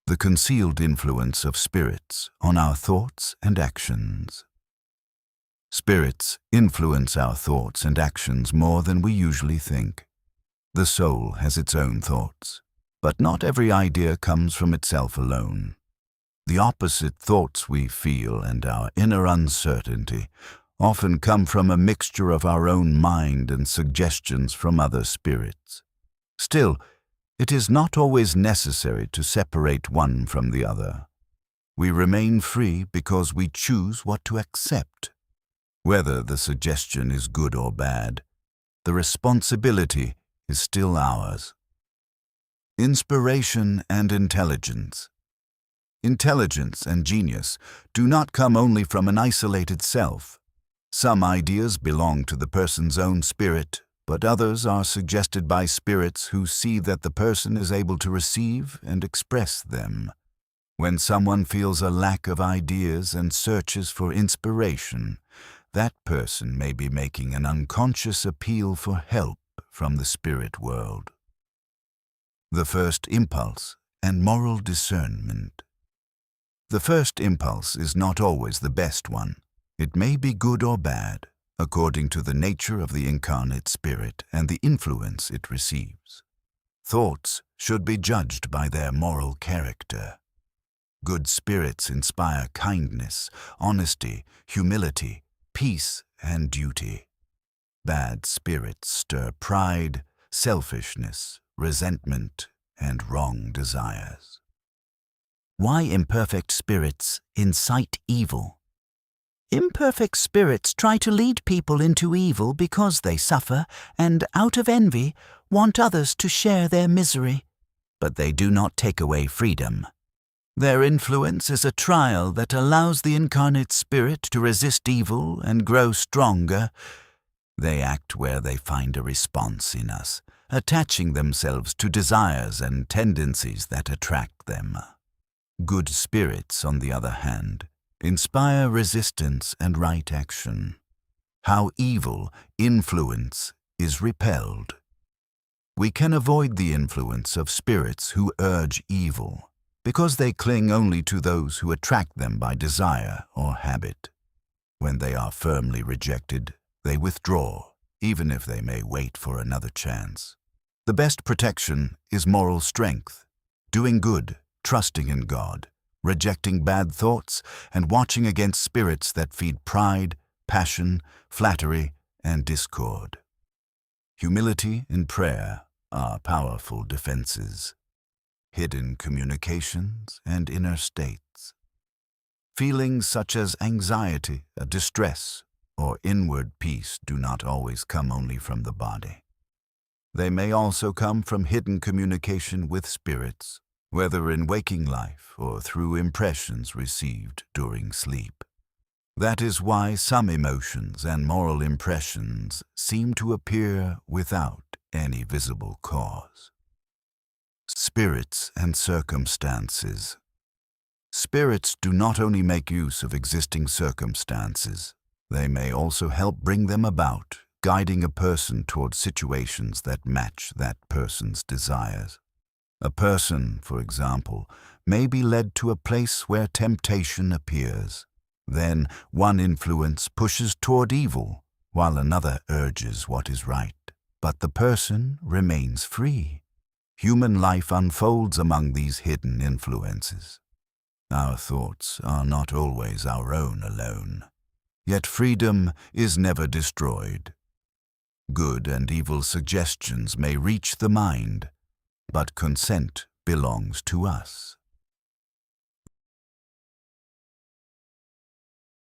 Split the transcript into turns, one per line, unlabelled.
the concealed influence of spirits on our thoughts and actions. Spirits influence our thoughts and actions more than we usually think. The soul has its own thoughts, but not every idea comes from itself alone. The opposite thoughts we feel and our inner uncertainty often come from a mixture of our own mind and suggestions from other spirits. Still, it is not always necessary to separate one from the other. We remain free because we choose what to accept. Whether the suggestion is good or bad, the responsibility is still ours. Inspiration and intelligence. Intelligence and genius do not come only from an isolated self. Some ideas belong to the person's own spirit, but others are suggested by spirits who see that the person is able to receive and express them. When someone feels a lack of ideas and searches for inspiration, that person may be making an unconscious appeal for help from the spirit world. The first impulse and moral discernment. The first impulse is not always the best one. It may be good or bad, according to the nature of the incarnate spirit and the influence it receives. Thoughts should be judged by their moral character. Good spirits inspire kindness, honesty, humility, peace, and duty. Bad spirits stir pride, selfishness, resentment, and wrong desires.
Why imperfect spirits incite evil? Imperfect spirits try to lead people into evil because they suffer and, out of envy, want others to share their misery. But they do not take away freedom. Their influence is a trial that allows the incarnate spirit to resist evil and grow stronger. They act where they find a response in us, attaching themselves to desires and tendencies that attract them. Good spirits, on the other hand, inspire resistance and right action. How evil influence is repelled. We can avoid the influence of spirits who urge evil, because they cling only to those who attract them by desire or habit. When they are firmly rejected, they withdraw, even if they may wait for another chance. The best protection is moral strength, doing good, trusting in God, rejecting bad thoughts, and watching against spirits that feed pride, passion, flattery, and discord. Humility and prayer are powerful defenses. Hidden communications and inner states. Feelings such as anxiety, distress, or inward peace do not always come only from the body. They may also come from hidden communication with spirits, whether in waking life or through impressions received during sleep. That is why some emotions and moral impressions seem to appear without any visible cause. Spirits and circumstances. Spirits do not only make use of existing circumstances, they may also help bring them about, guiding a person toward situations that match that person's desires. A person, for example, may be led to a place where temptation appears. Then one influence pushes toward evil, while another urges what is right. But the person remains free. Human life unfolds among these hidden influences. Our thoughts are not always our own alone. Yet freedom is never destroyed. Good and evil suggestions may reach the mind, but consent belongs to us.